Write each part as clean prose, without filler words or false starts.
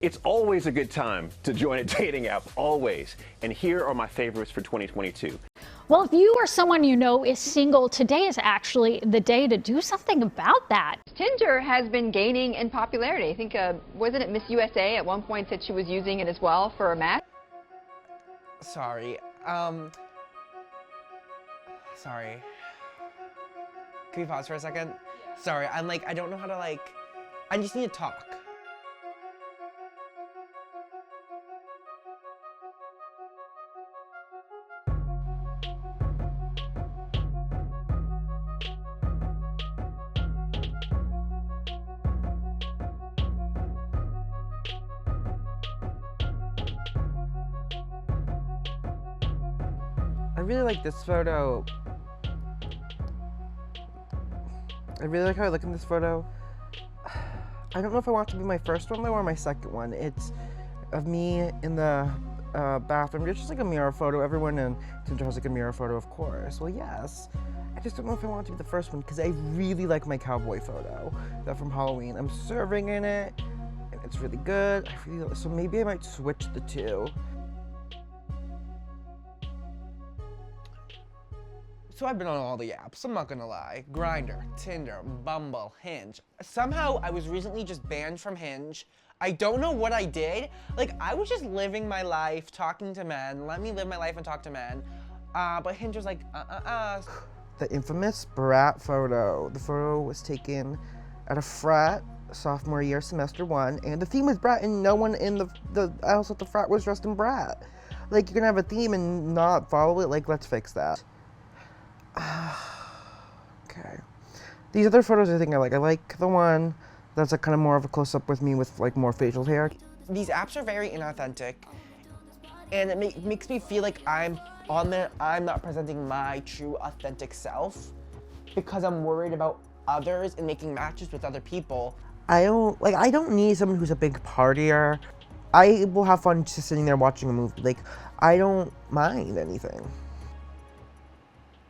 It's always a good time to join a dating app, always. And here are my favorites for 2022. Well, if you or someone you know is single, today is actually the day to do something about that. Tinder has been gaining in popularity. I think, wasn't it Miss USA at one point said she was using it as well for a match? Sorry. Sorry. Can we pause for a second? Yeah. Sorry, I don't know how to I just need to talk. I really like this photo. I really like how I look in this photo. I don't know if I want it to be my first one though or my second one. It's of me in the bathroom. It's just like a mirror photo. Everyone in Tinder has like a mirror photo, of course. Well, yes. I just don't know if I want it to be the first one because I really like my cowboy photo, that from Halloween. I'm serving in it, and it's really good. So maybe I might switch the two. So I've been on all the apps, I'm not gonna lie. Grindr, Tinder, Bumble, Hinge. Somehow I was recently just banned from Hinge. I don't know what I did. I was just living my life, talking to men. Let me live my life and talk to men. But Hinge was like, The infamous brat photo. The photo was taken at a frat, sophomore year, semester 1, and the theme was brat, and no one in the house at the frat was dressed in brat. You're gonna have a theme and not follow it? Let's fix that. Okay. These other photos I think I like. I like the one that's kind of more of a close-up with me with more facial hair. These apps are very inauthentic, and it makes me feel like I'm on there, I'm not presenting my true authentic self because I'm worried about others and making matches with other people. I don't need someone who's a big partier. I will have fun just sitting there watching a movie. I don't mind anything.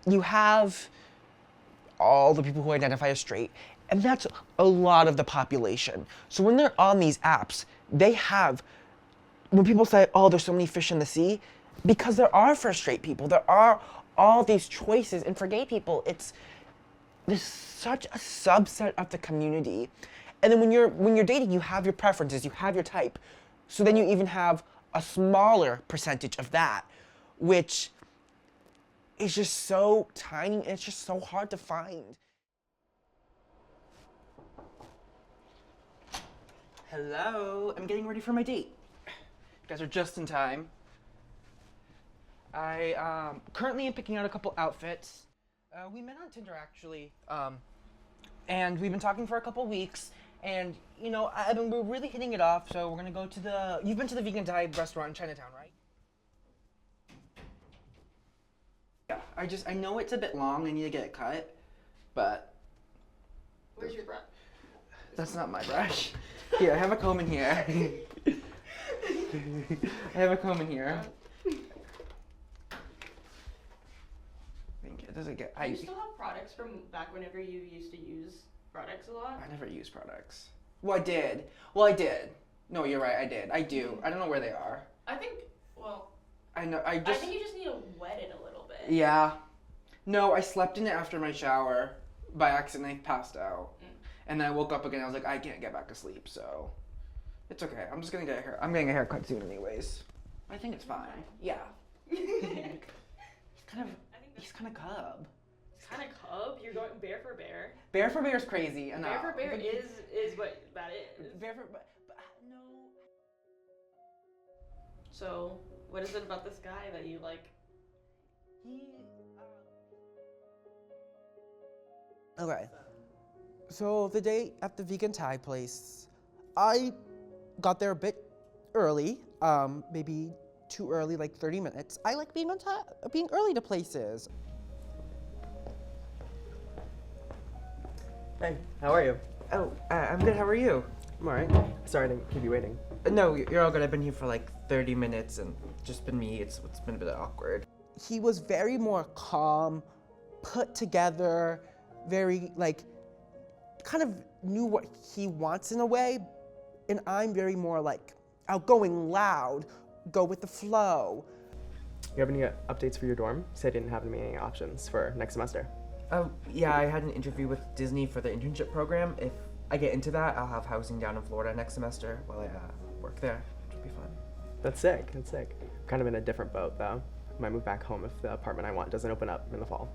You have all the people who identify as straight, and that's a lot of the population. So when they're on these apps, when people say, oh, there's so many fish in the sea, because there are for straight people, there are all these choices, and for gay people, there's such a subset of the community. And then when you're dating, you have your preferences, you have your type. So then you even have a smaller percentage of that, which is just so tiny, and it's just so hard to find. Hello, I'm getting ready for my date. You guys are just in time. I currently am picking out a couple outfits. We met on Tinder actually, and we've been talking for a couple weeks, and we're really hitting it off, so we're gonna go to you've been to the vegan Thai restaurant in Chinatown, right? Yeah, I know it's a bit long, I need to get it cut, but... Where's your brush? That's not my brush. Here, I have a comb in here. I have a comb in here. Thank you. Does it get... Do you still have products from back whenever you used to use products a lot? I never use products. Well, I did. No, you're right, I did. I do. I don't know where they are. I think, well... I think you just need to wet it a little bit. Yeah. No, I slept in it after my shower. By accident, I passed out. And then I woke up again, I was like, I can't get back to sleep, so... It's okay, I'm just gonna get a hair. I'm getting a haircut soon anyways. I think it's fine. Yeah. He's kind of cub. Kind of cub? You're going bear for bear? Bear for bear is crazy. Enough. Bear for bear is what that is. Bear for... But no... So, what is it about this guy that you like? Okay. So the day at the vegan Thai place, I got there a bit early, maybe too early, 30 minutes. I like being early to places. Hey, how are you? Oh, I'm good, how are you? I'm alright. Sorry to keep you waiting. No, you're all good. I've been here for 30 minutes and just been me. It's been a bit awkward. He was very more calm, put together, very kind of knew what he wants in a way, and I'm very more outgoing, loud, go with the flow. You have any updates for your dorm? You said you didn't have any options for next semester. Yeah, I had an interview with Disney for the internship program. If I get into that, I'll have housing down in Florida next semester while I work there, which will be fun. That's sick, that's sick. I'm kind of in a different boat though. I might move back home if the apartment I want doesn't open up in the fall.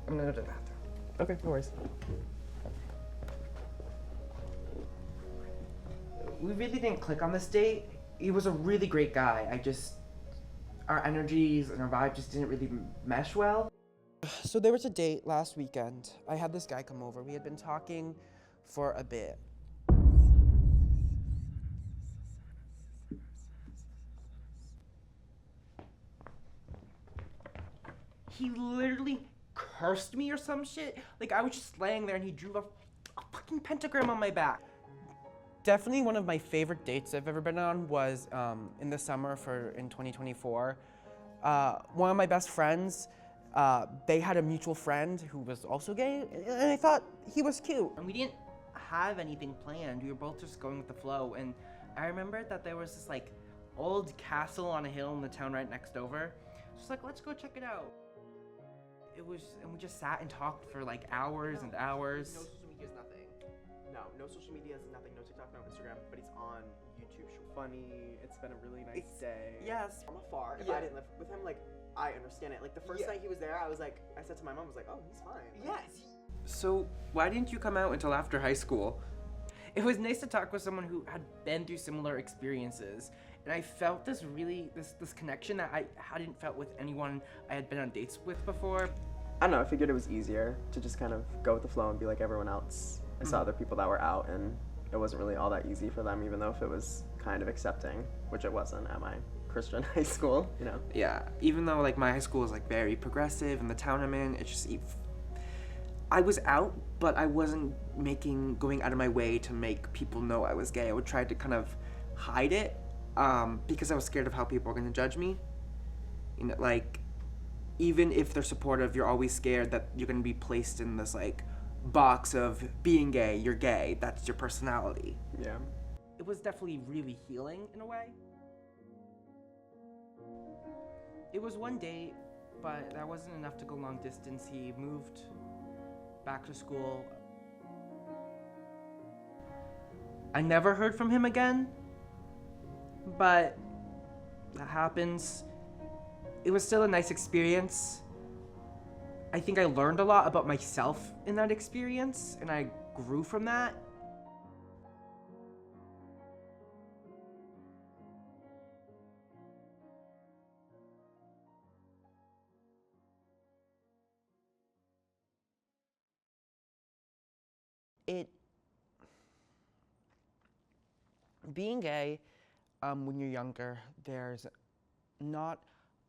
I'm gonna go to the bathroom. Okay, no worries. We really didn't click on this date. He was a really great guy. Our energies and our vibe just didn't really mesh well. So there was a date last weekend. I had this guy come over. We had been talking for a bit. He literally cursed me or some shit. Like, I was just laying there and he drew a fucking pentagram on my back. Definitely one of my favorite dates I've ever been on was in the summer in 2024. One of my best friends, they had a mutual friend who was also gay, and I thought he was cute. And we didn't have anything planned. We were both just going with the flow. And I remember that there was this like old castle on a hill in the town right next over. Just like, let's go check it out. And we just sat and talked for like hours and hours. No social media is nothing. No social media is nothing. No TikTok, no Instagram, but he's on YouTube. Funny. It's been a really nice day. Yes. From afar. If Yeah. I didn't live with him, like, I understand it. Like, the first night he was there, I said to my mom, I was like, oh, he's fine. Yes. So why didn't you come out until after high school? It was nice to talk with someone who had been through similar experiences. And I felt this connection that I hadn't felt with anyone I had been on dates with before. I don't know, I figured it was easier to just kind of go with the flow and be like everyone else. I saw other people that were out and it wasn't really all that easy for them, even though if it was kind of accepting, which it wasn't at my Christian high school, you know? Yeah, even though like my high school was like very progressive and the town I'm in, it's just, I was out, but I wasn't going out of my way to make people know I was gay. I would try to kind of hide it because I was scared of how people were going to judge me. You know, like, even if they're supportive, you're always scared that you're going to be placed in this like box of being gay, you're gay, that's your personality. Yeah. It was definitely really healing in a way. It was one date, but that wasn't enough to go long distance. He moved back to school. I never heard from him again, but that happens. It was still a nice experience. I think I learned a lot about myself in that experience, and I grew from that. Being gay, when you're younger, there's not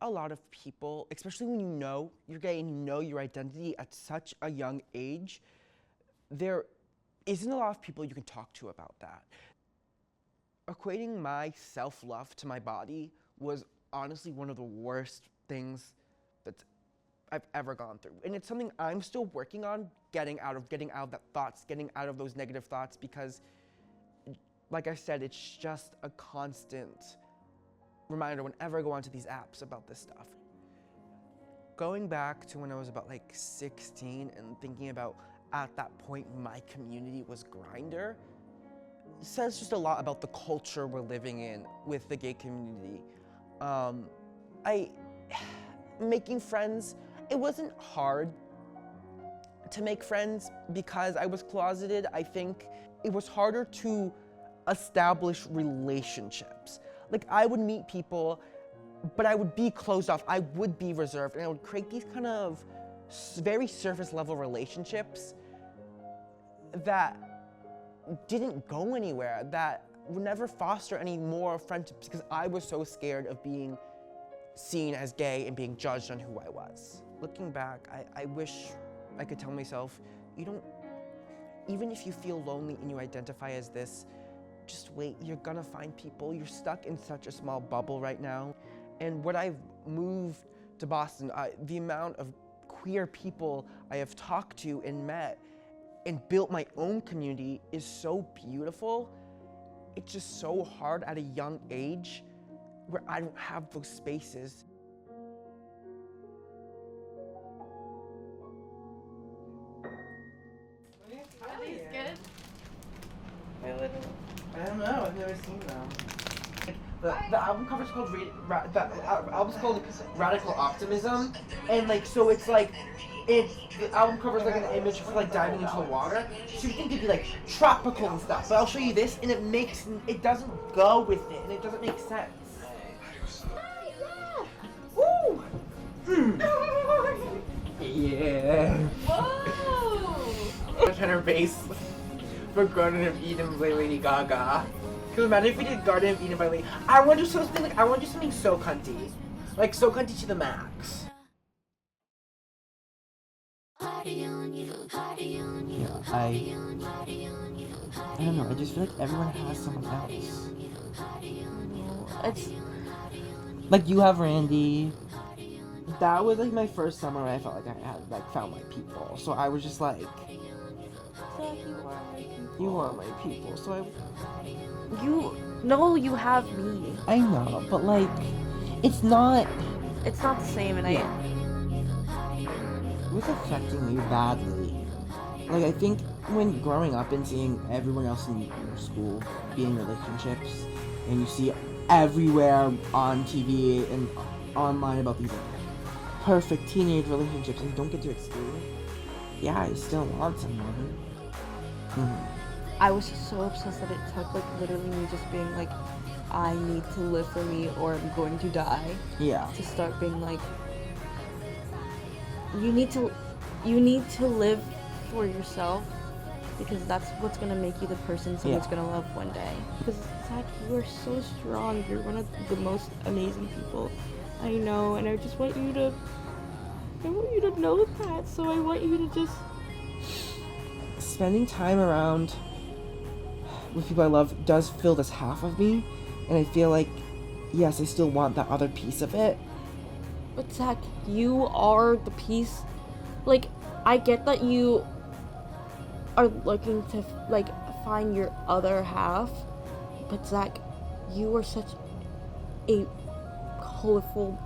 a lot of people, especially when you know you're gay and you know your identity at such a young age, there isn't a lot of people you can talk to about that. Equating my self-love to my body was honestly one of the worst things that I've ever gone through. And it's something I'm still working on, getting out of that thoughts, getting out of those negative thoughts, because like I said, it's just a constant reminder whenever I go onto these apps about this stuff. Going back to when I was about like 16 and thinking about at that point my community was Grindr says just a lot about the culture we're living in with the gay community. Making friends, it wasn't hard to make friends because I was closeted. I think it was harder to establish relationships. Like, I would meet people, but I would be closed off. I would be reserved, and I would create these kind of very surface level relationships that didn't go anywhere, that would never foster any more friendships because I was so scared of being seen as gay and being judged on who I was. Looking back, I wish I could tell myself, even if you feel lonely and you identify as this, just wait, you're gonna find people. You're stuck in such a small bubble right now. And when I've moved to Boston, the amount of queer people I have talked to and met and built my own community is so beautiful. it's just so hard at a young age where I don't have those spaces. Are these good? I don't know. I've never seen them. The album cover's called album's called Radical Optimism, and like so it's like the album cover's like an image of like diving into the water. So you think it'd be like tropical and stuff, but I'll show you this, and it doesn't go with it, and it doesn't make sense. Woo! Yeah. Whoa! Tenor bass for Garden of Eden by Lady Gaga. Cause imagine if we did Garden of Eden by Lady. I want to do something so cunty, like so cunty to the max. I don't know, I just feel like everyone has someone else. It's like you have Randy. That was like my first summer where I felt like I had like found my people. So I was just like, you are my people. So you have me. I know, but like it's not The same, and it was affecting me badly. Like, I think when growing up and seeing everyone else in your school be in relationships, and you see everywhere on TV and online about these like, perfect teenage relationships and you don't get to experience, yeah, I still want someone. I was so obsessed that it took like literally me just being like, I need to live for me or I'm going to die. Yeah. To start being like, you need to live for yourself, because that's what's gonna make you the person someone's gonna love one day. Because Zach, you are so strong. You're one of the most amazing people I know, and I just want you to know that. So I want you to just Spending time around with people I love does fill this half of me, and I feel like, yes, I still want that other piece of it. But Zach, you are the piece. Like, I get that you are looking to like find your other half, but Zach, you are such a colorful,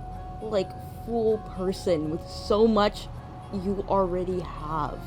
like, full person with so much you already have.